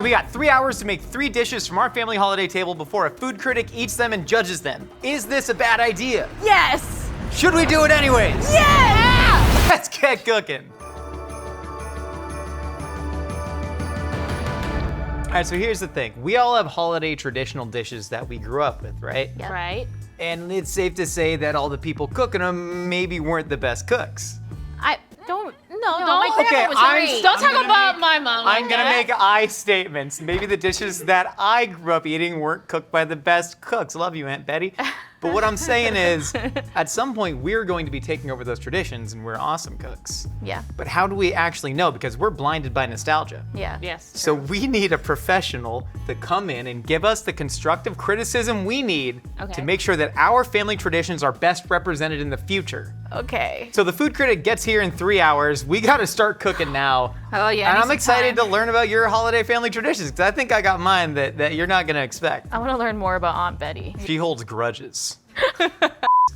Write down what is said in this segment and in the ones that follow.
We got 3 hours to make 3 dishes from our family holiday table before a food critic eats them and judges them. Is this a bad idea? Yes! Should we do it anyways? Yeah! Let's get cooking. All right, so here's the thing. We all have holiday traditional dishes that we grew up with, right? Yep. Right? And it's safe to say that all the people cooking them maybe weren't the best cooks. Don't talk about my mom. I'm gonna make I statements. Maybe the dishes that I grew up eating weren't cooked by the best cooks. Love you, Aunt Betty. But what I'm saying is, at some point, we're going to be taking over those traditions and we're awesome cooks. Yeah. But how do we actually know? Because we're blinded by nostalgia. Yeah. Yes. So we need a professional to come in and give us the constructive criticism we need to make sure that our family traditions are best represented in the future. Okay. So the food critic gets here in 3 hours. We gotta start cooking now. Oh yeah. And I'm excited to learn about your holiday family traditions because I think I got mine that you're not gonna expect. I want to learn more about Aunt Betty. She holds grudges.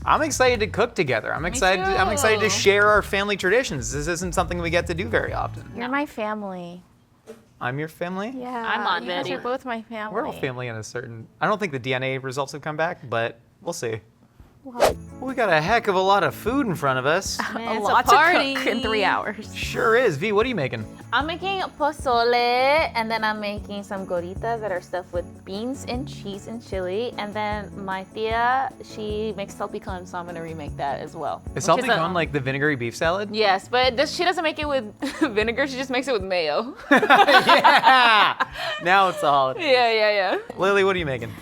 I'm excited to cook together. I'm excited to share our family traditions. This isn't something we get to do very often. You're my family. I'm your family? Yeah. I'm Aunt you guys Betty. are both my family. We're all family in a certain, I don't think the DNA results have come back, but we'll see. We got a heck of a lot of food in front of us. A It's lot a party. to cook in 3 hours. Sure is. V, what are you making? I'm making pozole, and then I'm making some gorditas that are stuffed with beans and cheese and chili. And then my tia, she makes salpicón, so I'm gonna remake that as well. Is Which salpicón like the vinegary beef salad? Yes, but she doesn't make it with vinegar. She just makes it with mayo. Yeah! Now it's the holiday. Yeah. Lily, what are you making?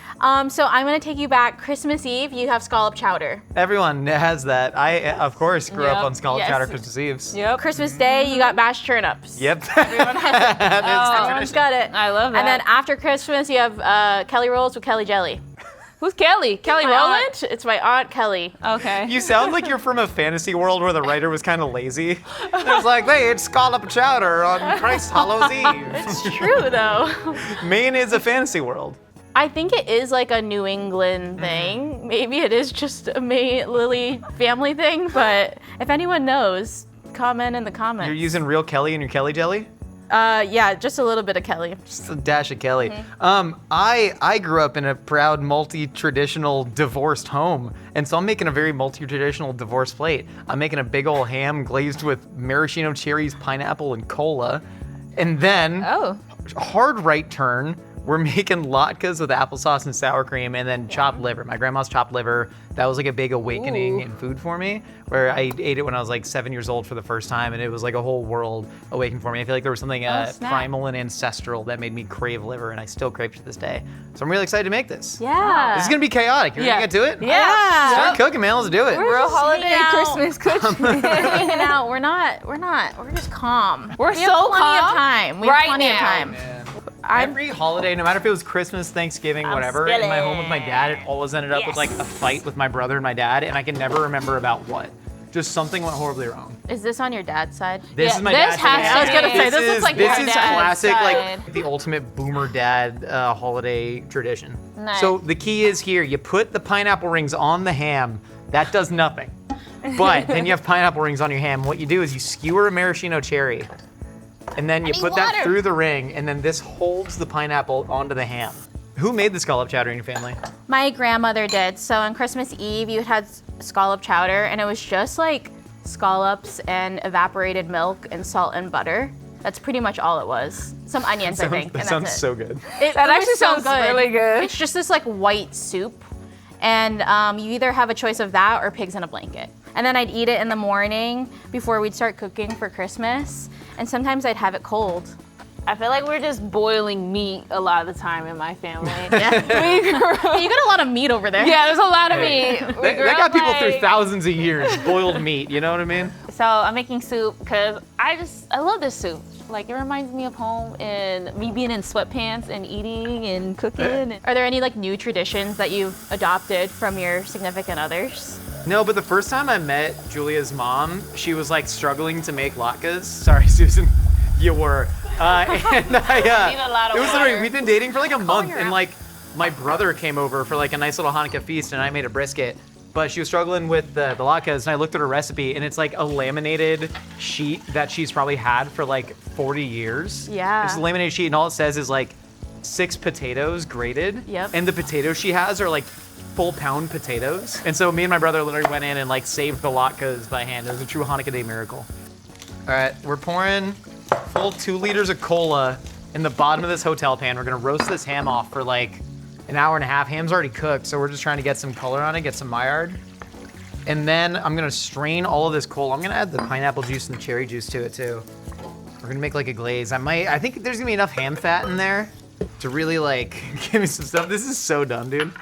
So I'm gonna take you back. Christmas Eve, you have scallop chowder. Everyone has that. I, of course, grew up Yep. on scallop Yes. chowder Christmas Eves. Yep. Christmas Day, you got mashed turnips. Yep. Everyone's got it. I love that. And then after Christmas, you have Kelly rolls with Kelly jelly. Who's Kelly? Kelly My Rowland? aunt. It's my aunt Kelly. Okay. You sound like you're from a fantasy world where the writer was kind of lazy. It was like, hey, it's scallop chowder on Christ Hallows Eve. It's true though. Maine is a fantasy world. I think it is like a New England thing. Maybe it is just a Lily family thing, but if anyone knows, comment in the comments. You're using real Kelly in your Kelly jelly? Yeah, just a little bit of Kelly. Just a dash of Kelly. I grew up in a proud multi-traditional divorced home, and so I'm making a very multi-traditional divorce plate. I'm making a big old ham glazed with maraschino cherries, pineapple, and cola. And then, hard right turn, we're making latkes with applesauce and sour cream, and then chopped liver. My grandma's chopped liver. That was like a big awakening in food for me, where I ate it when I was like 7 years old for the first time, and it was like a whole world awakened for me. I feel like there was something primal and ancestral that made me crave liver, and I still crave it to this day. So I'm really excited to make this. Yeah. This is gonna be chaotic. You're gonna get to it? Yeah. Start cooking, man. Let's do it. Real holiday hanging out. Christmas cooking. We're hanging out. We're just calm. We're we have so plenty calm of time. We have right plenty of now. time. Every holiday, no matter if it was Christmas, Thanksgiving, whatever, in my home with my dad, it always ended up with like a fight with my brother and my dad, and I can never remember about what. Just something went horribly wrong. Is this on your dad's side? This is my this dad's has side. to I was gonna say, this looks like this your is dad's classic, side. like the ultimate boomer dad holiday tradition. Nice. So the key is here: you put the pineapple rings on the ham. That does nothing. But then you have pineapple rings on your ham. What you do is you skewer a maraschino cherry, and then you put that through the ring, and then this holds the pineapple onto the ham. Who made the scallop chowder in your family? My grandmother did. So on Christmas Eve, you had scallop chowder, and it was just like scallops and evaporated milk and salt and butter. That's pretty much all it was. Some onions, I think. That and sounds that's it. so good. That actually sounds really good. It's just this like white soup, and you either have a choice of that or pigs in a blanket. And then I'd eat it in the morning before we'd start cooking for Christmas, and sometimes I'd have it cold. I feel like we're just boiling meat a lot of the time in my family. You got a lot of meat over there. Yeah, there's a lot of meat. That got people through thousands of years. Boiled meat, you know what I mean? So I'm making soup because I love this soup. Like it reminds me of home and me being in sweatpants and eating and cooking. Are there any like new traditions that you've adopted from your significant others? No, but the first time I met Julia's mom, she was like struggling to make latkes. Sorry, Susan, you were. And Need a lot of it was literally, water. we've been dating for like a month, and like my brother came over for like a nice little Hanukkah feast, and I made a brisket. but she was struggling with the latkes, and I looked at her recipe, and it's like a laminated sheet that she's probably had for like 40 years. Yeah. It's a laminated sheet, and all it says is like 6 potatoes grated. Yep. And the potatoes she has are like full pound potatoes. And so me and my brother literally went in and like saved the latkes by hand. It was a true Hanukkah Day miracle. All right, we're pouring full 2 liters of cola in the bottom of this hotel pan. We're gonna roast this ham off for like an hour and a half. Ham's already cooked, so we're just trying to get some color on it, get some Maillard. And then I'm gonna strain all of this cola. I'm gonna add the pineapple juice and the cherry juice to it too. We're gonna make like a glaze. I think there's gonna be enough ham fat in there to really like give me some stuff. This is so dumb, dude.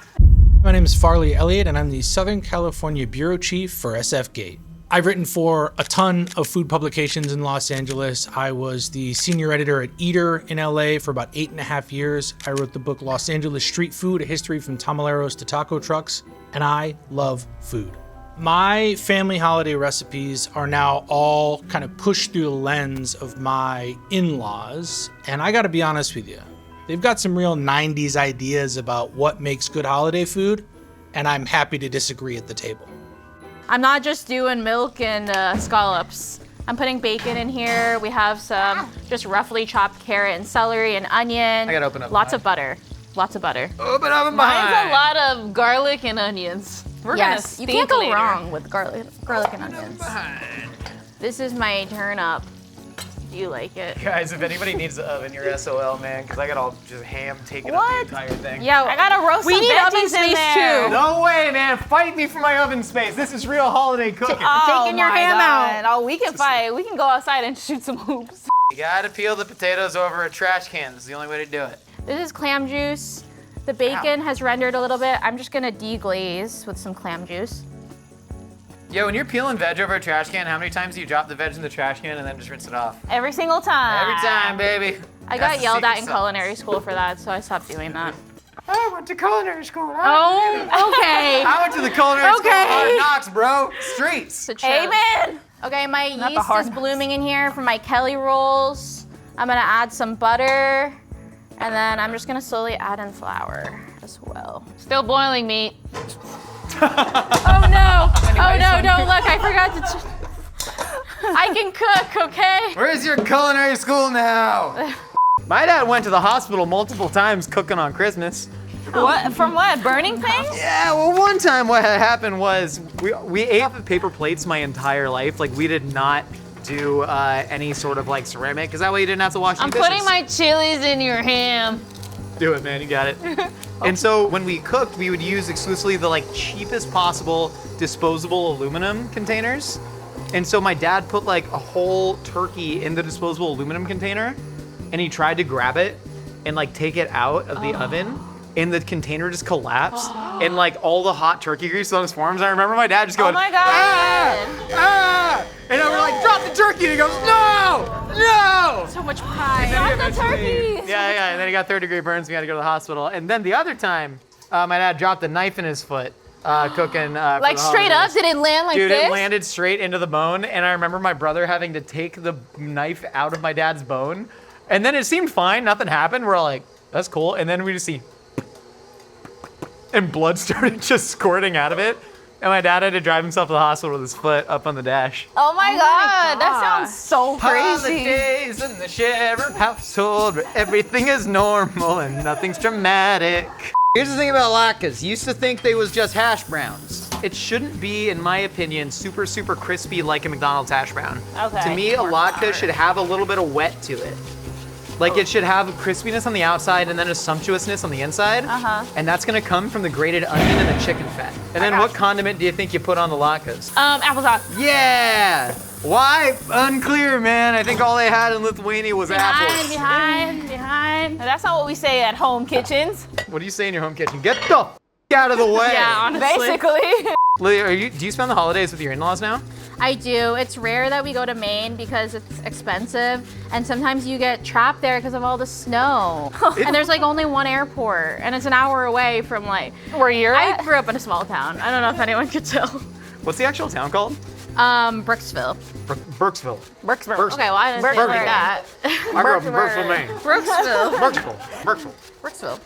My name is Farley Elliott, and I'm the Southern California Bureau Chief for SF Gate. I've written for a ton of food publications in Los Angeles. I was the senior editor at Eater in LA for about 8.5 years. I wrote the book Los Angeles Street Food, A History from Tamaleros to Taco Trucks, and I love food. My family holiday recipes are now all kind of pushed through the lens of my in-laws, and I gotta be honest with you. They've got some real 90s ideas about what makes good holiday food, and I'm happy to disagree at the table. I'm not just doing milk and scallops. I'm putting bacon in here. We have some just roughly chopped carrot and celery and onion. I gotta open up Lots mine. of butter. Lots of butter. Open up Mine's a lot of garlic and onions. We're Yes, gonna you stink can't go later. wrong with garlic and onions. This is my turnip. Do you like it? Guys, if anybody needs an oven, you're SOL, man, because I got all just ham taking up What? the entire thing. Yeah, I gotta roast we some need oven veggies in space there. too. No way, man. Fight me for my oven space. This is real holiday cooking. taking your my ham God. out. Oh, we can fight. We can go outside and shoot some hoops. You gotta peel the potatoes over a trash can. This is the only way to do it. This is clam juice. The bacon has rendered a little bit. I'm just gonna deglaze with some clam juice. Yo, when you're peeling veg over a trash can, how many times do you drop the veg in the trash can and then just rinse it off? Every single time. Every time, baby. I That's got the yelled at secret in sauce. culinary school for that, so I stopped doing that. I went to culinary school. Oh, okay. I went to the culinary school Okay. of Hard Knocks, bro. Streets. The chips. Amen. Okay, my Not the yeast hard is nuts. blooming in here for my Kelly rolls. I'm gonna add some butter, and then I'm just gonna slowly add in flour as well. Still boiling meat. Oh no! Oh no! Don't look! I forgot to. I can cook, okay? Where's your culinary school now? My dad went to the hospital multiple times cooking on Christmas. What? From what? Burning things? Yeah, well, one time what had happened was we ate off of paper plates my entire life. Like, we did not do any sort of like ceramic, because that way you didn't have to wash any I'm dishes. putting my chilies in your ham. Do it, man. You got it. And so when we cooked, we would use exclusively the like cheapest possible disposable aluminum containers. And so my dad put like a whole turkey in the disposable aluminum container, and he tried to grab it and like take it out of the oven, and the container just collapsed, and like all the hot turkey grease on his forearms. I remember my dad just going, Oh my God. ah! And I were like, drop the turkey, and he goes, no, no! So much pride. Drop the turkey. Yeah, and then he got 3rd-degree burns. We had to go to the hospital. And then the other time, my dad dropped a knife in his foot cooking. For Like the straight up? holidays. Did it land like Dude, this? it landed straight into the bone. And I remember my brother having to take the knife out of my dad's bone. And then it seemed fine. Nothing happened. We're all like, that's cool. And then we just see, and blood started just squirting out of it. And my dad had to drive himself to the hospital with his foot up on the dash. Oh my God. That God. sounds so crazy. Holidays in the Sheriff household where everything is normal and nothing's dramatic. Here's the thing about latkes. Used to think they was just hash browns. It shouldn't be, in my opinion, super, super crispy like a McDonald's hash brown. Okay. To me, a latke should have a little bit of wet to it. Like, it should have a crispiness on the outside and then a sumptuousness on the inside. And that's gonna come from the grated onion and the chicken fat. And then what condiment do you think you put on the latkes? Applesauce. Yeah! Why? Unclear, man. I think all they had in Lithuania was apples. Behind. That's not what we say at home kitchens. What do you say in your home kitchen? Get the out of the way. Yeah, honestly. Basically. Lily, do you spend the holidays with your in-laws now? I do. It's rare that we go to Maine because it's expensive, and sometimes you get trapped there because of all the snow. And there's like only one airport, and it's an hour away from like. Where you're I at? grew up in a small town. I don't know if anyone could tell. What's the actual town called? Brooksville. Burkesville. Burksburg. Okay, well I didn't say it like that. I grew up in Burkesville, Maine. Brooksville. Burkesville. Brooksville.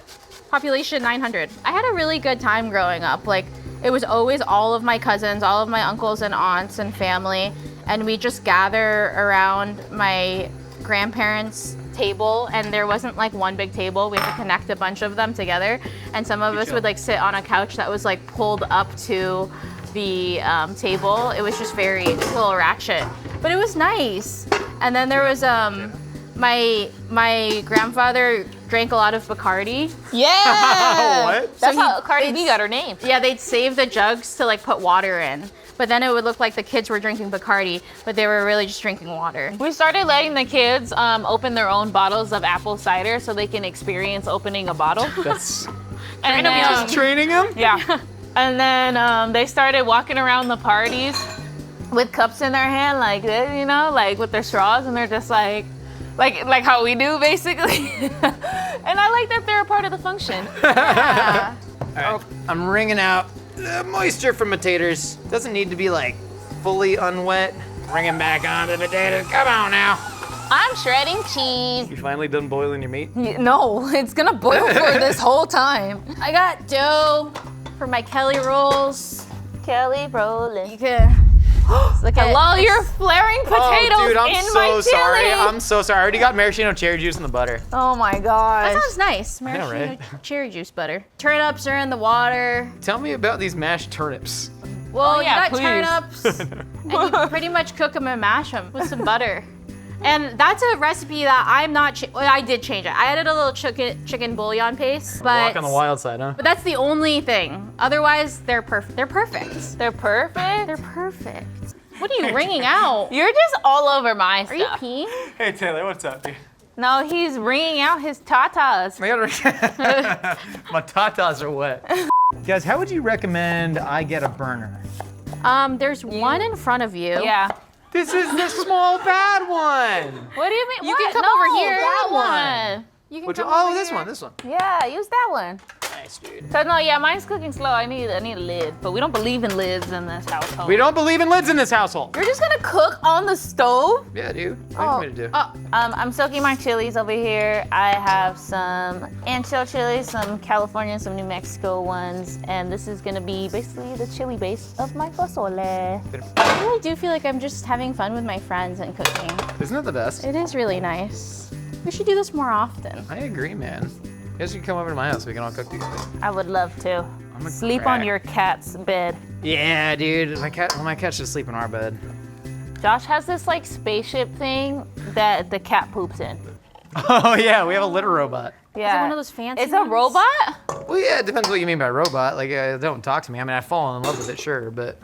Population 900. I had a really good time growing up. Like, It was always all of my cousins, all of my uncles and aunts and family, and we just gather around my grandparents' table, and there wasn't like one big table. We had to connect a bunch of them together, and some of us would like sit on a couch that was like pulled up to the table. It was just very little ratchet, but it was nice. And then there was my grandfather drank a lot of Bacardi. Yeah. What? That's So how Cardi B got her name. Yeah, they'd save the jugs to like put water in, but then it would look like the kids were drinking Bacardi, but they were really just drinking water. We started letting the kids open their own bottles of apple cider so they can experience opening a bottle. That's And just training them? yeah. And then they started walking around the parties with cups in their hand, like this, you know, like with their straws, and they're just like how we do, basically. And I like that they're a part of the function. Yeah. All right, I'm wringing out the moisture from potatoes. Doesn't need to be like fully unwet. Bring it back on the potatoes. Come on now. I'm shredding cheese. You finally done boiling your meat? No, it's gonna boil for this whole time. I got dough for my Kelly rolls. Kelly rolling. You can look at Hello, you're flaring potatoes Oh, dude, I'm in so my chili. sorry. I'm so sorry. I already got maraschino cherry juice in the butter. Oh my gosh. That sounds nice. Maraschino right? cherry juice butter. Turnips are in the water. Tell me about these mashed turnips. Well, Oh, yeah, you got please. turnips, and you pretty much cook them and mash them with some butter. And that's a recipe that I'm not. Well, I did change it. I added a little chicken bouillon paste, Walk but on the wild side, huh? but that's the only thing. Otherwise, they're perfect. They're perfect. They're perfect. They're perfect. What are you wringing out? You're just all over my Are you stuff. peeing? Hey Taylor, what's up, dude? No, he's wringing out his tatas. My tatas are wet. Guys, how would you recommend I get a burner? There's one in front of you. Yeah. This is the small bad one. What do you mean? You can What? come over here. That That one. You can Which come one? Oh, over this here. one, this one. Yeah, use that one. Nice, dude. So no, yeah, mine's cooking slow. I need a lid, but we don't believe in lids in this household. We don't believe in lids in this household. You're just gonna cook on the stove? Yeah, dude. What do you want me to do? I'm soaking my chilies over here. I have some ancho chilies, some California, some New Mexico ones, and this is gonna be basically the chili base of my pozole. I really do feel like I'm just having fun with my friends and cooking. Isn't that the best? It is really nice. We should do this more often. I agree, man. You guys can come over to my house so we can all cook together. I would love to. I'm a Sleep crack. on your cat's bed. Yeah, dude. My cat should sleep in our bed. Josh has this like spaceship thing that the cat poops in. Oh yeah, we have a litter robot. Yeah. one of those fancy It's a ones? robot? Well, yeah, it depends what you mean by robot. Like, don't talk to me. I mean, I've fallen in love with it, sure, but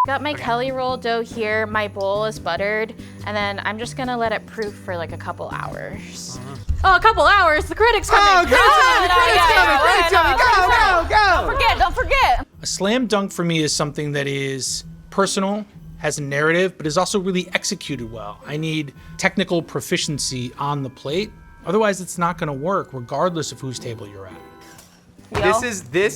Got my Kelly roll dough here. My bowl is buttered, and then I'm just gonna let it proof for like a couple hours. Oh, a couple hours? The critic's coming. Don't forget. A slam dunk for me is something that is personal, has a narrative, but is also really executed well. I need technical proficiency on the plate. Otherwise, it's not going to work, regardless of whose table you're at. This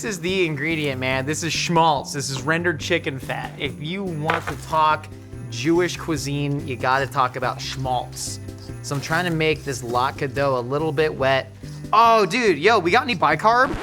is the ingredient, man. This is schmaltz. This is rendered chicken fat. If you want to talk Jewish cuisine, you got to talk about schmaltz. So I'm trying to make this latke dough a little bit wet. Oh, dude, yo, we got any bicarb?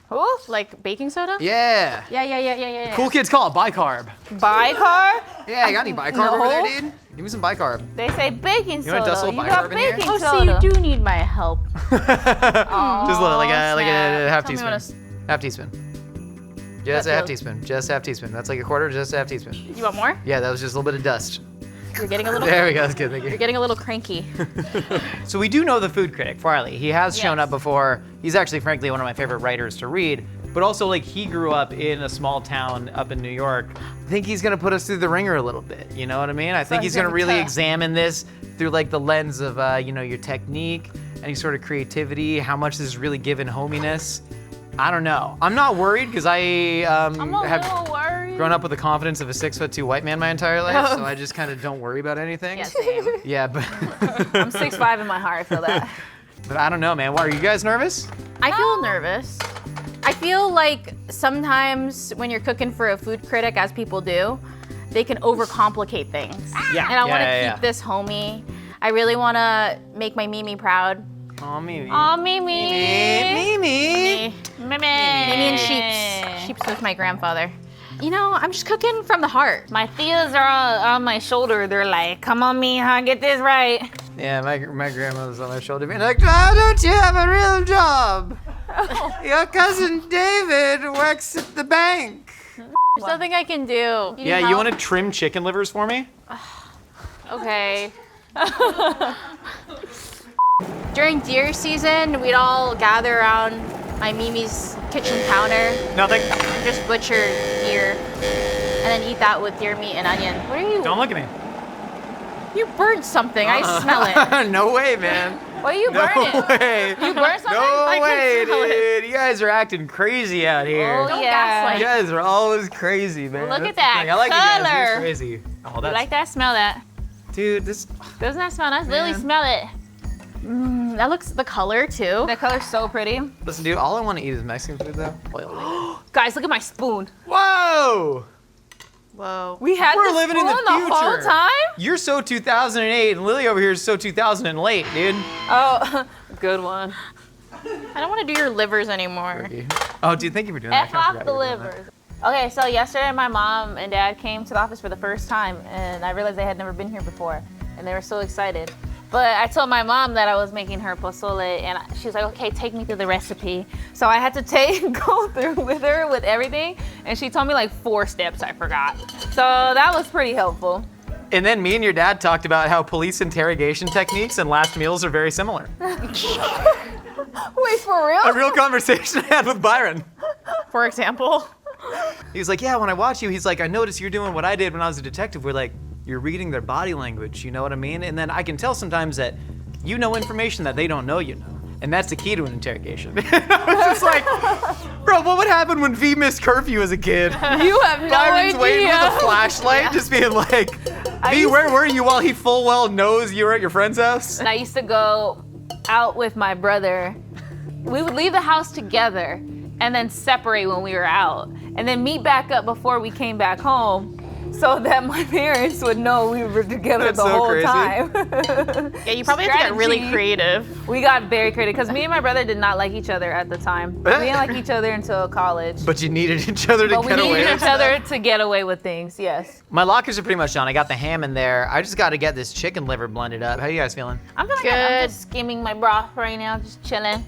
Who? Like baking soda? Yeah. Yeah. Cool kids call it bicarb. Bicarb? Yeah, you got any bicarb over there, dude? Give me some bicarb. They say baking You wanna soda. dust a little You got bicarb in here? baking Oh, so soda. you do need my help. Just a little, like a snap. half Tell me teaspoon. what Half teaspoon. Just a half teaspoon. Just a half teaspoon. That's like a quarter, just a half teaspoon. You want more? Yeah, that was just a little bit of dust. You're getting a little. There we go, that's good, thank You're you. getting a little cranky. So we do know the food critic, Farley. He has shown Yes. up before. He's actually, frankly, one of my favorite writers to read. But also, like, he grew up in a small town up in New York. I think he's gonna put us through the ringer a little bit. You know what I mean? I think he's gonna really examine this through like the lens of, your technique, any sort of creativity, how much this is really given hominess. I don't know. I'm not worried because I I'm a have little worried. grown up with the confidence of a 6'2" white man my entire life, so I just kind of don't worry about anything. Yeah, same. Yeah, but I'm 6'5" in my heart, I feel that. but I don't know, man. Why are you guys nervous? I feel nervous. I feel like sometimes when you're cooking for a food critic, as people do, they can overcomplicate things. Yeah. And I want to yeah. keep this homey. I really want to make my Mimi proud. Oh, Mimi. Aw, Mimi. Mimi. Mimi. Mimi and Sheeps. Sheeps was my grandfather. You know, I'm just cooking from the heart. My tias are on my shoulder. They're like, come on, Mija, get this right. Yeah, my grandmother's on my shoulder being like, "Why don't you have a real job? Your cousin David works at the bank." There's nothing I can do. Yeah, you want to trim chicken livers for me? Okay. During deer season, we'd all gather around my Mimi's kitchen counter Nothing. and just butcher deer and then eat that with deer meat and onion. What are you? Don't look at me. You burned something. I smell it. No way, man. What are you burning? No way. You burn something? No I way, can smell it. dude. You guys are acting crazy out here. Oh, Don't yeah. You gaslight. guys are always crazy, man. Look That's at the that thing. I like you guys. You're color. crazy. Oh, You that's like that? Smell that. dude. This. Doesn't that smell nice? Lily, Man. smell it. That looks the color too. The color's so pretty. Listen, dude. All I want to eat is Mexican food, though. Oil. Guys, look at my spoon. Whoa! Whoa. We had We're this living in the spoon the whole future. time? You're so 2008, and Lily over here is so 2000 and late, dude. Oh, good one. I don't want to do your livers anymore. Oh, dude, thank you for doing that. I F kinda off forgot the you were doing that. livers. Okay, so yesterday my mom and dad came to the office for the first time, and I realized they had never been here before, and they were so excited. But I told my mom that I was making her pozole, and she was like, okay, take me through the recipe. So I had to go through with her with everything, and she told me like 4 steps I forgot. So that was pretty helpful. And then me and your dad talked about how police interrogation techniques and last meals are very similar. Wait, for real? A real conversation I had with Byron. For example. He was like, yeah, when I watch you, he's like, I noticed you're doing what I did when I was a detective. We're like, you're reading their body language, you know what I mean? And then I can tell sometimes that you know information that they don't know you know. And that's the key to an interrogation. I was just like, bro, what would happen when V missed curfew as a kid? You have no Byron's idea. waiting with a flashlight, just being like, V, where were you while he full well knows you were at your friend's house? And I used to go out with my brother. We would leave the house together and then separate when we were out, and then meet back up before we came back home, so that my parents would know we were together That's the so whole crazy. time. Yeah, you probably have to get really Strategy. creative. We got very creative because me and my brother did not like each other at the time. We didn't like each other until college. But you needed each other to But we get away needed with each other to get away with things, yes. My lockers are pretty much done. I got the ham in there. I just got to get this chicken liver blended up. How you guys feeling? I'm feeling good. I'm Good. just skimming my broth right now, just chilling.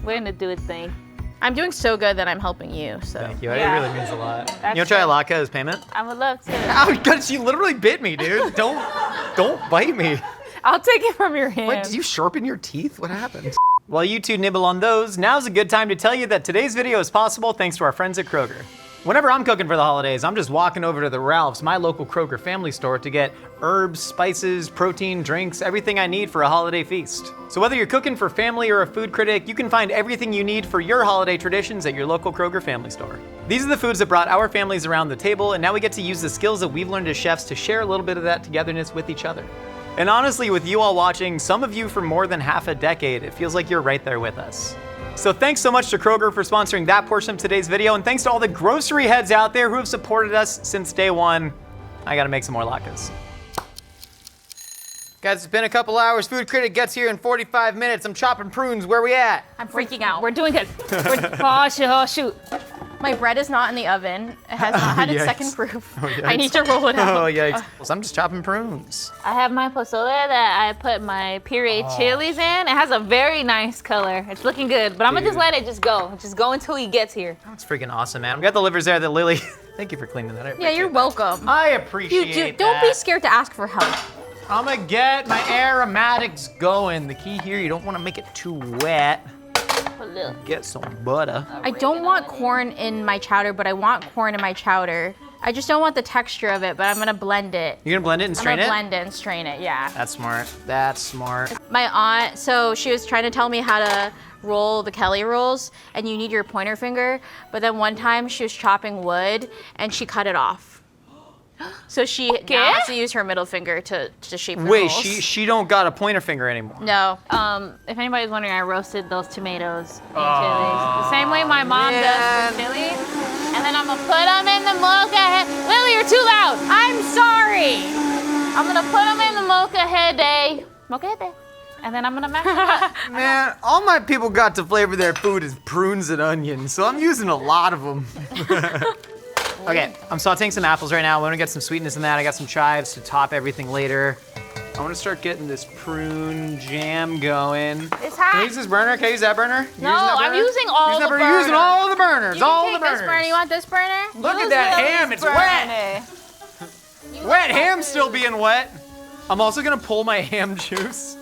We're gonna do its thing. I'm doing so good that I'm helping you. So. Thank you. Yeah. It really means a lot. That's You want to try a good. latke as payment? I would love to. Oh, God, she literally bit me, dude. Don't bite me. I'll take it from your hand. What, did you sharpen your teeth? What happened? While you two nibble on those, now's a good time to tell you that today's video is possible thanks to our friends at Kroger. Whenever I'm cooking for the holidays, I'm just walking over to the Ralph's, my local Kroger family store, to get herbs, spices, protein, drinks, everything I need for a holiday feast. So whether you're cooking for family or a food critic, you can find everything you need for your holiday traditions at your local Kroger family store. These are the foods that brought our families around the table, and now we get to use the skills that we've learned as chefs to share a little bit of that togetherness with each other. And honestly, with you all watching, some of you for more than half a decade, it feels like you're right there with us. So thanks so much to Kroger for sponsoring that portion of today's video, and thanks to all the grocery heads out there who have supported us since day one. I gotta make some more latkes. Guys, it's been a couple hours. Food Critic gets here in 45 minutes. I'm chopping prunes. Where we at? I'm freaking out. We're doing good. Oh, shoot. My bread is not in the oven. It has not had its Yikes. second proof. yikes. I need to roll it out. Oh, yikes. So I'm just chopping prunes. I have my pozole that I put my pureed chilies in. It has a very nice color. It's looking good, but I'm gonna just Dude. let it just go until he gets here. That's freaking awesome, man. We got the livers there that Lily. Thank you for cleaning that up. Yeah, you're welcome. I You appreciate don't be that. scared to ask for help. I'm gonna get my aromatics going. The key here, you don't want to make it too wet. A little. Get some butter. I don't want corn in my chowder, but I want corn in my chowder. I just don't want the texture of it, but I'm gonna blend it. You're gonna blend it and I'm strain gonna it? blend it and strain it, yeah. That's smart. That's smart. My aunt, so she was trying to tell me how to roll the Kelly rolls, and you need your pointer finger, but then one time she was chopping wood and she cut it off. So she now has to use her middle finger to shape the Wait, rolls. she don't got a pointer finger anymore. No. If anybody's wondering, I roasted those tomatoes in chilies. The same way my mom does man. for chilies. And then I'm gonna put them in the mocha. Lily, you're too loud. I'm sorry. I'm gonna put them in the mocha head. And And then I'm gonna mash it up. Man, all my people got to flavor their food is prunes and onions, so I'm using a lot of them. Okay, I'm sauteing some apples right now. I want to get some sweetness in that. I got some chives to top everything later. I want to start getting this prune jam going. It's hot. Can I use this burner? Can I use that burner? You No, using that I'm burner? using all the You're using burners. all the burners. You all can the take burners. this burner. You want this burner? Look at Use that Lily's ham. It's wet. burner. Wet ham still being wet. I'm also gonna pull my ham juice.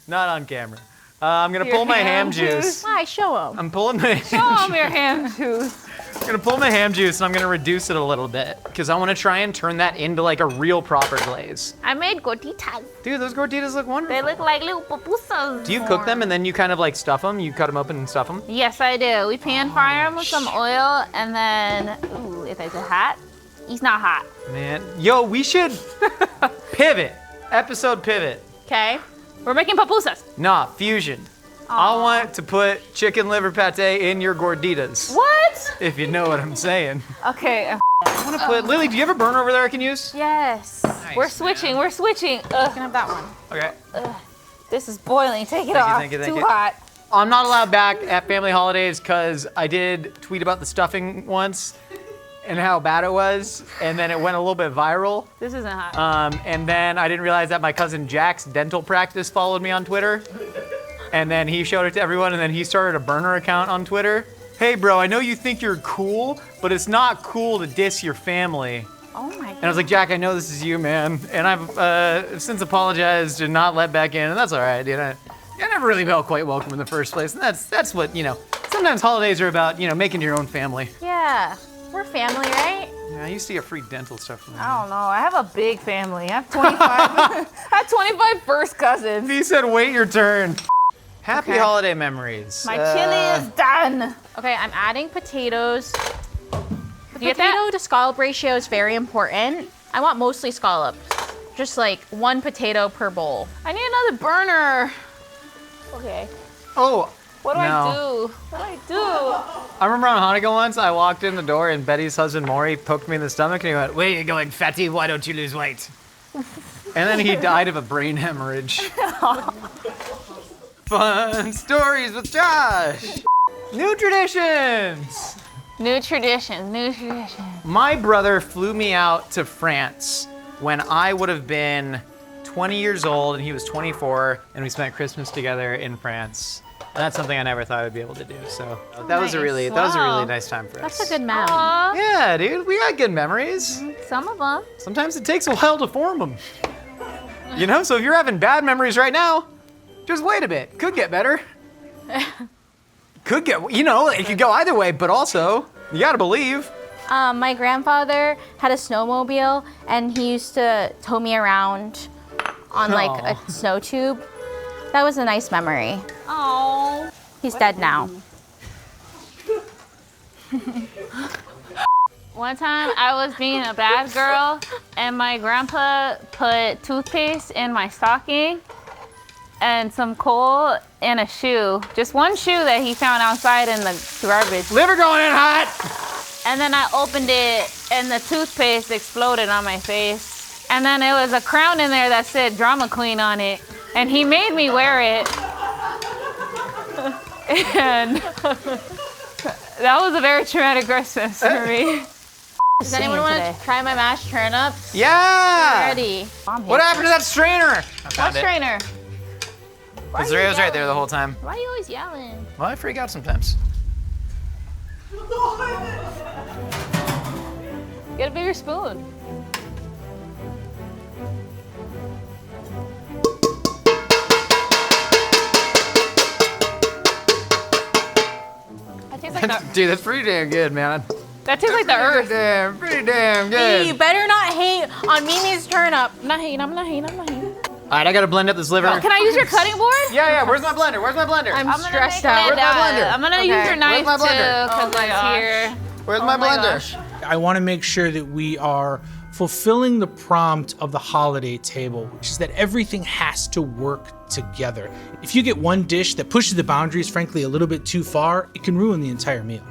Not on camera. I'm gonna Your pull my ham ham juice. Why? Show him. I'm pulling my Show ham 'em your ham juice. I'm gonna pull my ham juice and I'm gonna reduce it a little bit because I want to try and turn that into like a real proper glaze. I made gorditas. Dude, those gorditas look They wonderful. look like little pupusas. Do you cook them and then you kind of like stuff them? You cut them open and stuff them? Yes, I do. We pan fry them with some oil, and then, ooh, if it's hot, it's not hot. Man, yo, we should pivot. Episode pivot. Okay. We're making pupusas. Nah, fusion. I want to put chicken liver pate in your gorditas. What? If you know what I'm saying. Okay. I want to put, Lily, do you have a burner over there I can use? Yes. We're switching. We're switching. Ugh, Can have that one. Okay. this is boiling. Take it Thank you, off. thank you, thank Too you. hot. I'm not allowed back at family holidays because I did tweet about the stuffing once and how bad it was, and then it went a little bit viral. This isn't hot. And then I didn't realize that my cousin Jack's dental practice followed me on Twitter. And then he showed it to everyone, and then he started a burner account on Twitter. Hey, bro, I know you think you're cool, but it's not cool to diss your family. Oh my And I was like, Jack, I know this is you, man. And I've since apologized and not let back in, and that's all right, dude. I never really felt quite welcome in the first place. And that's what, sometimes holidays are about, making your own family. Yeah. We're family, right? Yeah, I used to get free dental stuff from him. I don't know. I have a big family. I have 25. I have 25 first cousins. He said, wait your turn. Happy Okay. holiday memories. My chili is done. Okay, I'm adding potatoes. The You get that? potato to scallop ratio is very important. I want mostly scallops. Just like one potato per bowl. I need another burner. Okay. Oh, What do no. I do? What do I do? I remember on Hanukkah once, I walked in the door and Betty's husband Maury poked me in the stomach and he went, where are you going, fatty? Why don't you lose weight? And then he died of a brain hemorrhage. Fun stories with Josh. New traditions. New traditions. New traditions. My brother flew me out to France when I would have been 20 years old and he was 24, and we spent Christmas together in France. And that's something I never thought I'd be able to do. So that was a nice. really Wow. nice time for us. That's a good mem. Aw, Yeah, dude, we got good memories. some of them. Sometimes it takes a while to form them. So if you're having bad memories right now, just wait a bit. Could get better. Could get, it could go either way, but also, you gotta believe. My grandfather had a snowmobile, and he used to tow me around on like Aw. a snow tube. That was a nice memory. Oh. He's dead now. One time I was being a bad girl, and my grandpa put toothpaste in my stocking and some coal in a shoe. Just one shoe that he found outside in the garbage. Liver going in hot. And then I opened it, and the toothpaste exploded on my face. And then there was a crown in there that said Drama Queen on it. And he made me wear it. And that was a very traumatic Christmas for me. Does anyone want to try my mashed turnips? Yeah. Ready. What happened to that strainer? I What found it. strainer? Why It are you was right there yelling? the whole time. Why are you always yelling? Well, I freak out sometimes. Get a bigger spoon. That tastes like the, Dude, that's pretty damn good, man. that tastes like the earth. Pretty damn Hey, you good. better not hate on Mimi's turnip. I'm not hating. All right, I gotta blend up this liver. Can I use your cutting board? Yeah, where's my blender? Where's my blender? I'm I'm gonna stressed make out. Where's my blender? I'm gonna use Okay. your knife Where's my blender? too, because Oh my it's gosh. here. Where's my my blender? gosh. I want to make sure that we are fulfilling the prompt of the holiday table, which is that everything has to work together. If you get one dish that pushes the boundaries, frankly, a little bit too far, it can ruin the entire meal.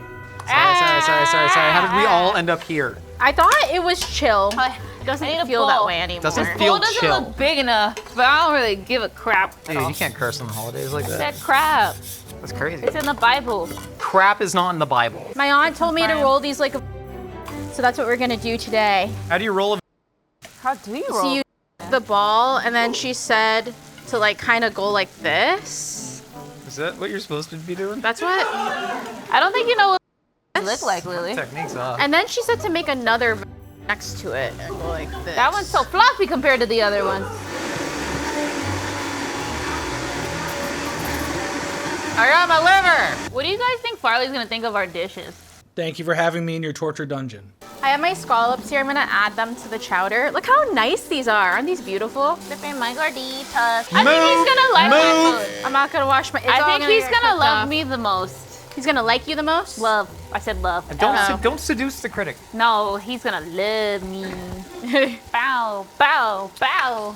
Sorry. Sorry. How did we all end up here? I thought it was chill. It I need a doesn't feel that bowl. way anymore. Doesn't Bowl feel doesn't chill. look big enough, but I don't really give a crap. Dude, you can't curse on the holidays like that. That crap. That's crazy. It's in the Bible. Crap is not in the Bible. My aunt told me to Fine. roll these like a. So that's what we're gonna do today. How do you roll a How do you So roll? you the ball, and then she said to like kind of go like this. Is that what you're supposed to be doing? That's what. I don't think you know what it look like, Lily. Technique's off. And then she said to make another next to it and go like this. That one's so floppy compared to the other ones. I got my liver! What do you guys think Farley's gonna think of our dishes? Thank you for having me in your torture dungeon. I have my scallops here. I'm gonna add them to the chowder. Look how nice these are. Aren't these beautiful? Flipping my gorditas. I think he's gonna like my food. I'm not gonna wash my. It's all I think he's get gonna cooked love off. me the most. He's gonna like you the most. Love. I said love. Don't seduce the critic. No, he's gonna love me. Bow, bow, bow.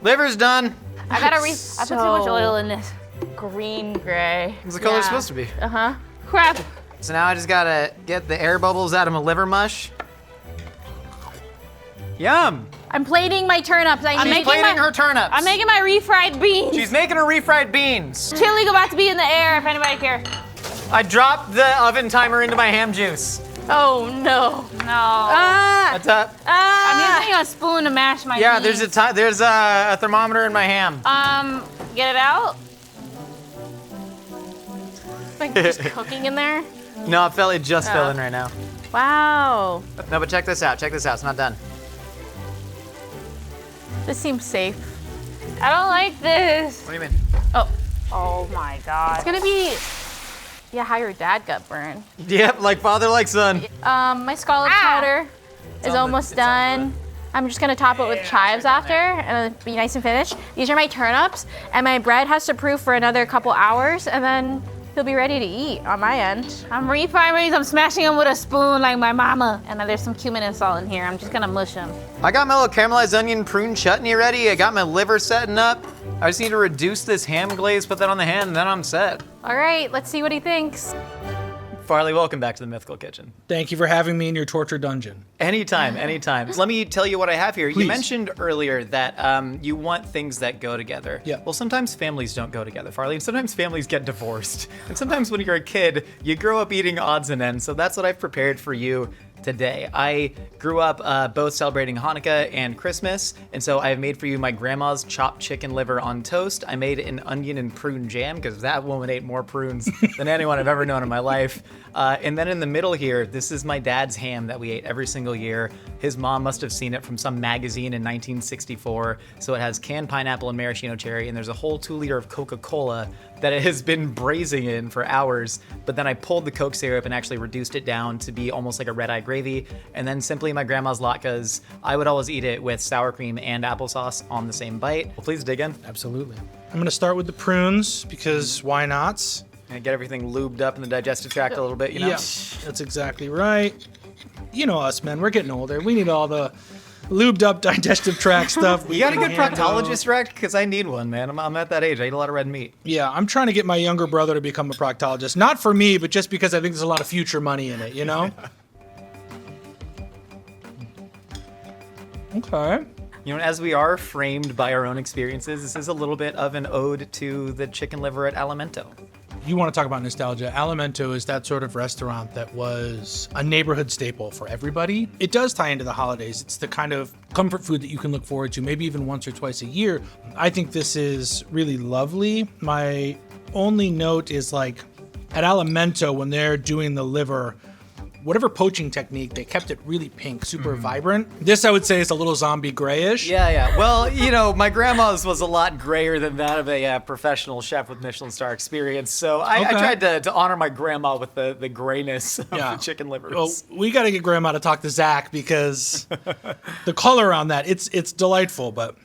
Liver's done. I gotta I put too much oil in this. Green gray. It's the color it's Yeah. supposed to be. Uh huh. Crap. So now I just gotta get the air bubbles out of my liver mush. Yum! I'm plating my turnips. I'm She's making plating my- her turnips. I'm making my refried beans. She's making her refried beans. Chili about to be in the air if anybody cares. I dropped the oven timer into my ham juice. Oh no. No. Ah. What's up? I'm using a spoon to mash my Yeah, beans. there's a thermometer in my ham. Get it out? Like just cooking in there. No, it just fell in right now. Wow. No, but check this out. Check this out. It's not done. This seems safe. I don't like this. What do you mean? Oh my god. It's gonna be. Yeah, how your dad got burned. Yep, like father, like son. My scallop chowder is on the- almost it's on done. I'm just gonna top it with chives after, and it'll be nice and finished. These are my turnips, and my bread has to proof for another couple hours, and then he'll be ready to eat on my end. I'm refrying these. I'm smashing them with a spoon like my mama. And then there's some cumin and salt in here. I'm just gonna mush them. I got my little caramelized onion prune chutney ready. I got my liver setting up. I just need to reduce this ham glaze, put that on the hand, and then I'm set. All right, let's see what he thinks. Farley, welcome back to the Mythical Kitchen. Thank you for having me in your torture dungeon. Anytime. Let me tell you what I have here. Please. You mentioned earlier that you want things that go together. Yeah. Well, sometimes families don't go together, Farley, and sometimes families get divorced. And sometimes when you're a kid, you grow up eating odds and ends. So that's what I've prepared for you today. I grew up both celebrating Hanukkah and Christmas, and so I have made for you my grandma's chopped chicken liver on toast. I made an onion and prune jam because that woman ate more prunes than anyone I've ever known in my life. And then in the middle here, this is my dad's ham that we ate every single year. His mom must have seen it from some magazine in 1964. So it has canned pineapple and maraschino cherry, and there's a whole 2 liter of Coca-Cola that it has been braising in for hours. But then I pulled the Coke syrup and actually reduced it down to be almost like a red-eye gravy. And then simply my grandma's latkes. I would always eat it with sour cream and applesauce on the same bite. Well, please dig in. Absolutely. I'm gonna start with the prunes because why not? And get everything lubed up in the digestive tract a little bit, you know? Yeah, that's exactly right. You know us, man. We're getting older. We need all the lubed up digestive tract stuff. You got a we good can handle. proctologist, Rect? Because I need one, man. I'm at that age. I eat a lot of red meat. Yeah, I'm trying to get my younger brother to become a proctologist. Not for me, but just because I think there's a lot of future money in it, you know? Okay. You know, as we are framed by our own experiences, this is a little bit of an ode to the chicken liver at Alimento. You want to talk about nostalgia. Alimento is that sort of restaurant that was a neighborhood staple for everybody. It does tie into the holidays. It's the kind of comfort food that you can look forward to maybe even once or twice a year. I think this is really lovely. My only note is like at Alimento, when they're doing the liver, whatever poaching technique, they kept it really pink, super vibrant. This, I would say, is a little zombie grayish. Yeah. Well, you know, my grandma's was a lot grayer than that of a professional chef with Michelin star experience. So I Okay. tried to honor my grandma with the grayness of Yeah. the chicken livers. Well, we got to get Grandma to talk to Zach because the color on that, it's delightful. But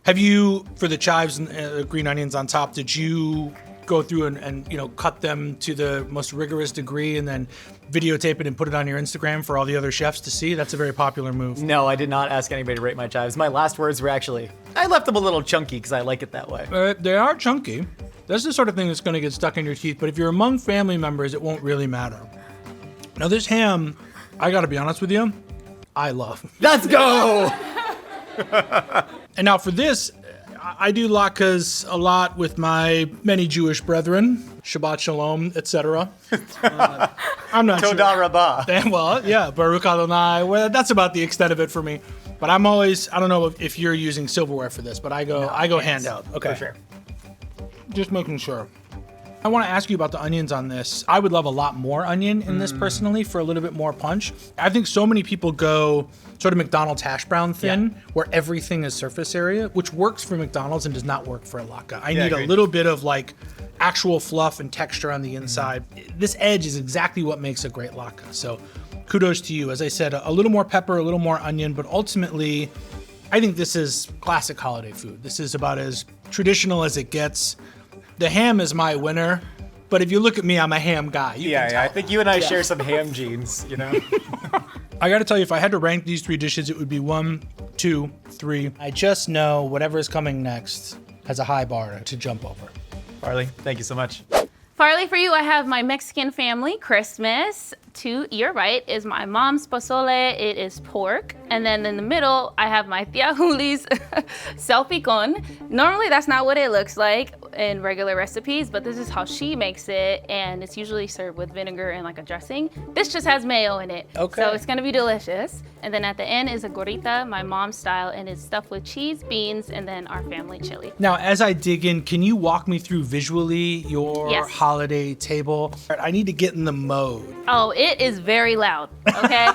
have you, for the chives and green onions on top, did you go through and you know cut them to the most rigorous degree and then videotape it and put it on your Instagram for all the other chefs to see? That's a very popular move. No, I did not ask anybody to rate my chives. My last words were actually, I left them a little chunky because I like it that way. They are chunky. That's the sort of thing that's going to get stuck in your teeth. But if you're among family members, it won't really matter. Now this ham, I gotta be honest with you, I love. Let's go. And now for this, I do latkes a lot with my many Jewish brethren, Shabbat Shalom, etc. I'm not Toda sure. Rabbah. Well, yeah, Baruch Adonai. Well, that's about the extent of it for me. But I'm always, I don't know if you're using silverware for this, but I go handheld. Okay. For sure. Just making sure. I want to ask you about the onions on this. I would love a lot more onion in this personally for a little bit more punch. I think so many people go sort of McDonald's hash brown thin, where everything is surface area, which works for McDonald's and does not work for a latke. I need a agreed. little bit of like actual fluff and texture on the inside. This edge is exactly what makes a great latke. So kudos to you. As I said, a little more pepper, a little more onion, but ultimately, I think this is classic holiday food. This is about as traditional as it gets. The ham is my winner, but if you look at me, I'm a ham guy. You can tell. I think you and I share some ham genes, you know? I gotta tell you, if I had to rank these 3 dishes, it would be 1, 2, 3. I just know whatever is coming next has a high bar to jump over. Farley, thank you so much. Farley, for you, I have my Mexican family Christmas. To your right is my mom's pozole. It is pork. And then in the middle, I have my Tia Juli's salpicon. Normally, that's not what it looks like in regular recipes, but this is how she makes it. And it's usually served with vinegar and like a dressing. This just has mayo in it. Okay. So it's gonna be delicious. And then at the end is a gorrita, my mom's style, and it's stuffed with cheese, beans, and then our family chili. Now, as I dig in, can you walk me through visually your Yes. holiday table? I need to get in the mode. Oh, it is very loud, okay?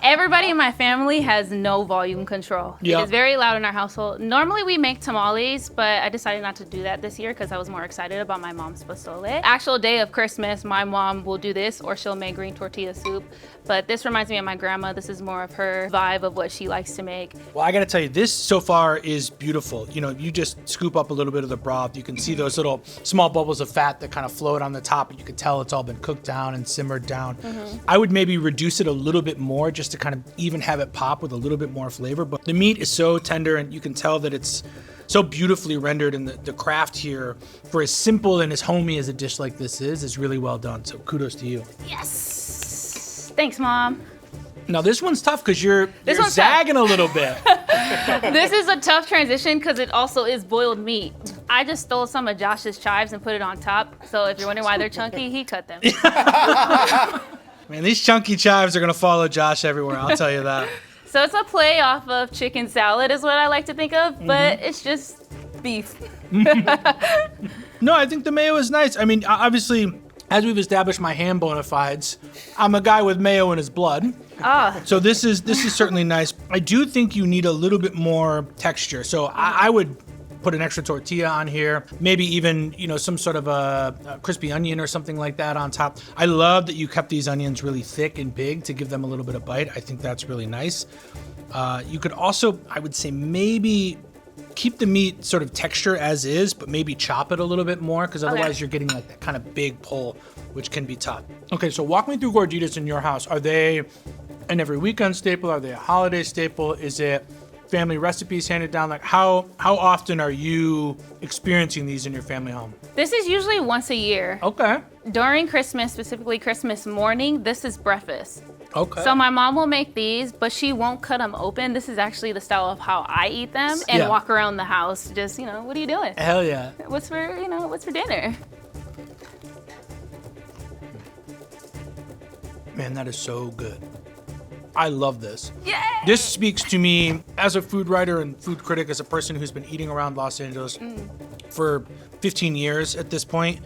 Everybody in my family has no volume control. Yep. It is very loud in our household. Normally we make tamales, but I decided not to do that this year because I was more excited about my mom's pozole. Actual day of Christmas, my mom will do this or she'll make green tortilla soup. But this reminds me of my grandma. This is more of her vibe of what she likes to make. Well, I gotta tell you, this so far is beautiful. You know, you just scoop up a little bit of the broth. You can see those little small bubbles of fat that kind of float on the top, and you can tell it's all been cooked down and simmered down. I would maybe reduce it a little bit more just to kind of even have it pop with a little bit more flavor. But the meat is so tender, and you can tell that it's so beautifully rendered, and the craft here, for as simple and as homey as a dish like this is really well done. So kudos to you. Yes! Thanks, Mom. Now this one's tough because you're This one's zagging a little bit. This is a tough transition because it also is boiled meat. I just stole some of Josh's chives and put it on top. So if you're wondering why they're chunky, he cut them. Man, these chunky chives are gonna follow Josh everywhere, I'll tell you that. So it's a play off of chicken salad is what I like to think of, but it's just beef. No, I think the mayo is nice. I mean, obviously, as we've established my ham bona fides, I'm a guy with mayo in his blood. So this is certainly nice. I do think you need a little bit more texture. So I would put an extra tortilla on here, maybe even, you know, some sort of a crispy onion or something like that on top. I love that you kept these onions really thick and big to give them a little bit of bite. I think that's really nice. You could also, I would say, maybe keep the meat sort of texture as is, but maybe chop it a little bit more, because otherwise you're getting like that kind of big pull, which can be tough. Okay, so walk me through gorditas in your house. Are they an every weekend staple? Are they a holiday staple? Is it family recipes handed down? Like how often are you experiencing these in your family home? This is usually once a year. Okay. During Christmas, specifically Christmas morning, this is breakfast. Okay. So my mom will make these, but she won't cut them open. This is actually the style of how I eat them and Yeah. walk around the house. Just, you know, what are you doing? Hell yeah. What's for dinner? Man, that is so good. I love this. Yay! This speaks to me as a food writer and food critic, as a person who's been eating around Los Angeles for 15 years at this point.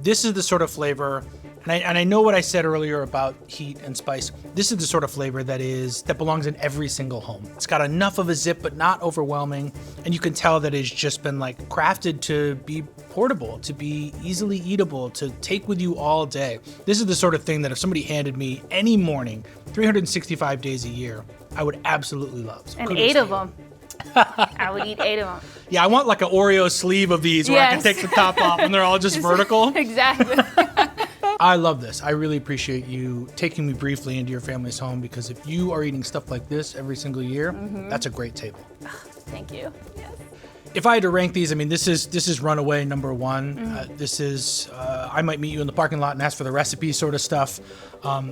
This is the sort of flavor, and I know what I said earlier about heat and spice. This is the sort of flavor that belongs in every single home. It's got enough of a zip, but not overwhelming, and you can tell that it's just been like crafted to be portable, to be easily eatable, to take with you all day. This is the sort of thing that if somebody handed me any morning, 365 days a year, I would absolutely love. So And kudos 8 to of you. them. I would eat 8 of them. Yeah, I want like an Oreo sleeve of these where I can Yes. take the top off and they're all just vertical. Exactly. I love this. I really appreciate you taking me briefly into your family's home, because if you are eating stuff like this every single year, that's a great table. Thank you. Yes. If I had to rank these, I mean, this is runaway number one. This is I might meet you in the parking lot and ask for the recipe sort of stuff.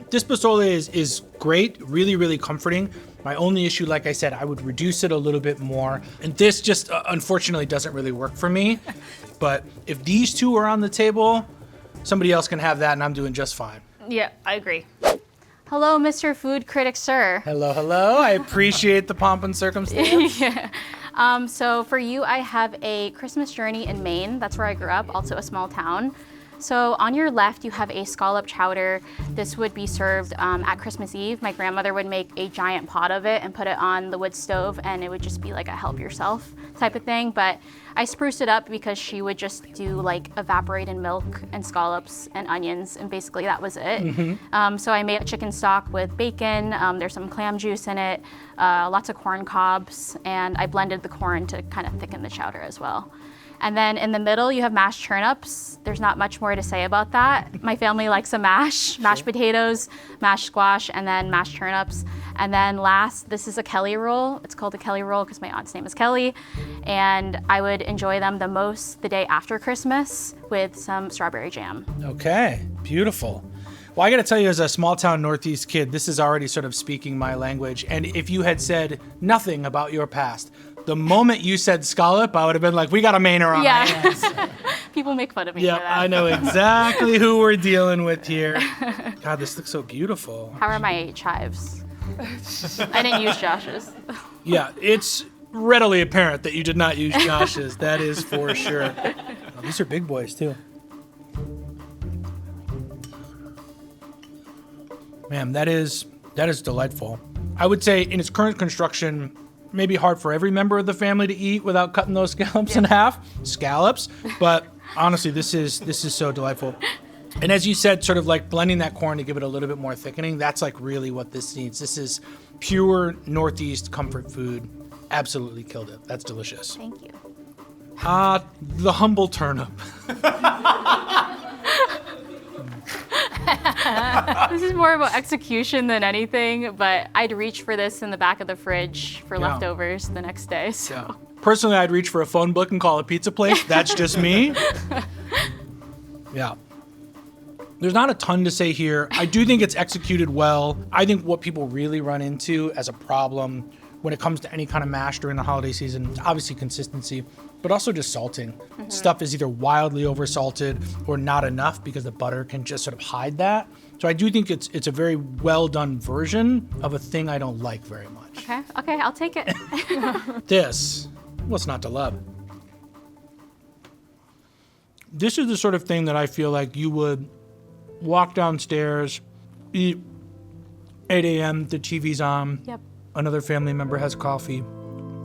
This pozole is great, really, really comforting. My only issue, like I said, I would reduce it a little bit more. And this just unfortunately doesn't really work for me. But if these two are on the table, somebody else can have that and I'm doing just fine. Yeah, I agree. Hello, Mr. Food Critic, sir. Hello, hello. I appreciate the pomp and circumstance. So for you, I have a Christmas journey in Maine. That's where I grew up, also a small town. So on your left, you have a scallop chowder. This would be served at Christmas Eve. My grandmother would make a giant pot of it and put it on the wood stove, and it would just be like a help yourself type of thing. But I spruced it up because she would just do like evaporated milk and scallops and onions, and basically that was it. So I made a chicken stock with bacon. There's some clam juice in it, lots of corn cobs, and I blended the corn to kind of thicken the chowder as well. And then in the middle, you have mashed turnips. There's not much more to say about that. My family likes a mashed potatoes, mashed squash, and then mashed turnips. And then last, this is a Kelly roll. It's called a Kelly roll because my aunt's name is Kelly. And I would enjoy them the most the day after Christmas with some strawberry jam. Okay, beautiful. Well, I got to tell you, as a small town Northeast kid, this is already sort of speaking my language. And if you had said nothing about your past, the moment you said scallop, I would have been like, we got a Mainer on our hands. People make fun of me Yeah, for that. I know exactly who we're dealing with here. God, this looks so beautiful. How are my chives? I didn't use Josh's. Yeah, it's readily apparent that you did not use Josh's. That is for sure. Oh, these are big boys, too. Man, that is delightful. I would say in its current construction, maybe hard for every member of the family to eat without cutting those scallops in half. Scallops. But honestly, this is so delightful. And as you said, sort of like blending that corn to give it a little bit more thickening, that's like really what this needs. This is pure Northeast comfort food. Absolutely killed it. That's delicious. Thank you. The humble turnip. This is more about execution than anything, but I'd reach for this in the back of the fridge for leftovers the next day. So. Personally, I'd reach for a phone book and call a pizza place. That's just me. Yeah. There's not a ton to say here. I do think it's executed well. I think what people really run into as a problem when it comes to any kind of mash during the holiday season is obviously consistency, but also just salting. Stuff is either wildly oversalted or not enough because the butter can just sort of hide that. So I do think it's a very well done version of a thing I don't like very much. Okay, I'll take it. This, what's not to love? This is the sort of thing that I feel like you would walk downstairs, eat 8 a.m., the TV's on, Yep. another family member has coffee,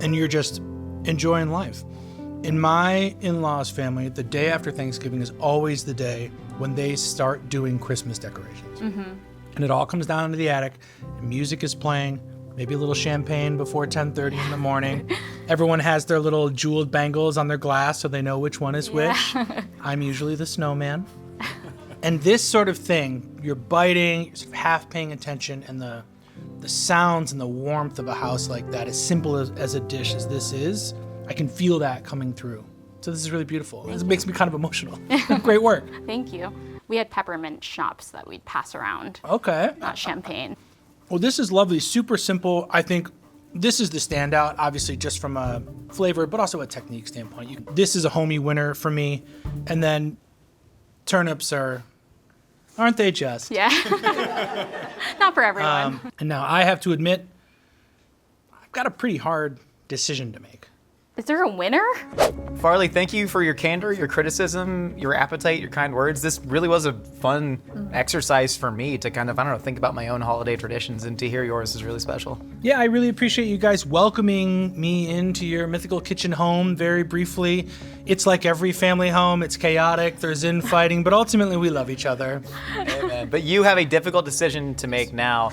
and you're just enjoying life. In my in-laws' family, the day after Thanksgiving is always the day when they start doing Christmas decorations. And it all comes down to the attic, and music is playing, maybe a little champagne before 10:30 in the morning. Everyone has their little jeweled bangles on their glass so they know which one is which. I'm usually the snowman. And this sort of thing, you're biting, you're sort of half paying attention, and the sounds and the warmth of a house like that, as simple as a dish as this is, I can feel that coming through. So this is really beautiful. This makes me kind of emotional. Great work. Thank you. We had peppermint schnapps that we'd pass around, Okay. not champagne. Well, this is lovely, super simple. I think this is the standout, obviously just from a flavor, but also a technique standpoint. This is a homey winner for me. And then turnips aren't they just? Yeah. Not for everyone. And now I have to admit, I've got a pretty hard decision to make. Is there a winner? Farley, thank you for your candor, your criticism, your appetite, your kind words. This really was a fun exercise for me to kind of, I don't know, think about my own holiday traditions, and to hear yours is really special. Yeah, I really appreciate you guys welcoming me into your mythical kitchen home very briefly. It's like every family home. It's chaotic, there's infighting, but ultimately we love each other. Amen. But you have a difficult decision to make now.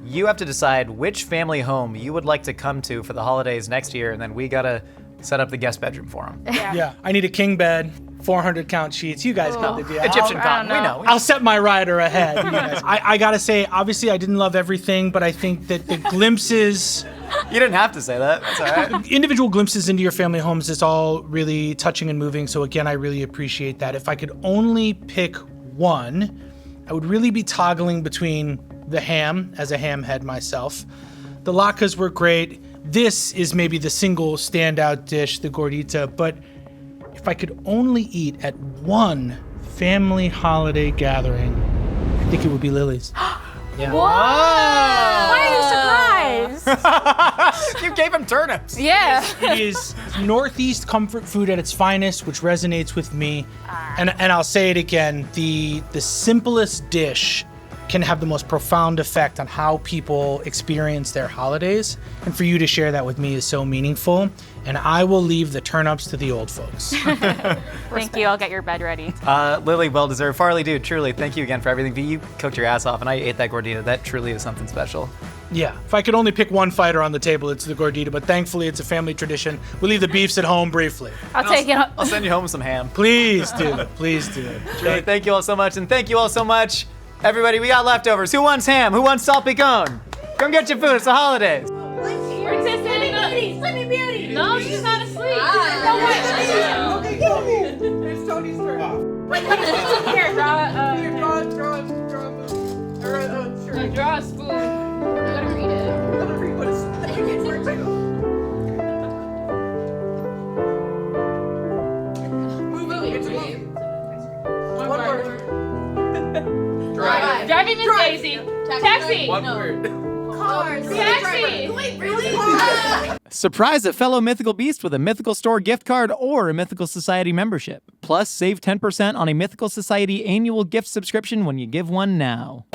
You have to decide which family home you would like to come to for the holidays next year, and then we gotta set up the guest bedroom for them. Yeah, I need a king bed, 400 count sheets. You guys know the deal. Egyptian I cotton, don't we know. know. I'll set my rider ahead. You guys. I gotta say, obviously I didn't love everything, but I think that the glimpses You didn't have to say that. That's all right. Individual glimpses into your family homes is all really touching and moving. So again, I really appreciate that. If I could only pick one, I would really be toggling between the ham, as a ham head myself. The latkes were great. This is maybe the single standout dish, the gordita, but if I could only eat at one family holiday gathering, I think it would be Lily's. Yeah. Why are you surprised? You gave him turnips. Yeah. It is Northeast comfort food at its finest, which resonates with me. And I'll say it again, the simplest dish can have the most profound effect on how people experience their holidays. And for you to share that with me is so meaningful. And I will leave the turnips to the old folks. Thank you. I'll get your bed ready. Lily, well deserved. Farley, dude, truly, thank you again for everything. V, you cooked your ass off, and I ate that gordita. That truly is something special. Yeah, if I could only pick one fighter on the table, it's the gordita, but thankfully it's a family tradition. We leave the beefs at home briefly. I'll take it. I'll send you home with some ham. Please do, please do. Truly, thank you all so much, and thank you all so much. Everybody, we got leftovers. Who wants ham? Who wants salt pecan? Come get your food. It's the holidays. Princess Sleeping Beauty. No, she's not asleep. It's Tony's turn. Here, draw Sure. draw a spoon. You gotta read it. I'm gonna read what it's where to. Movie. It's a movie. One word. Drive. Driving Miss Daisy. Taxi. One word. Cars. Taxi. Wait, really? Surprise a fellow Mythical Beast with a Mythical Store gift card or a Mythical Society membership. Plus, save 10% on a Mythical Society annual gift subscription when you give one now.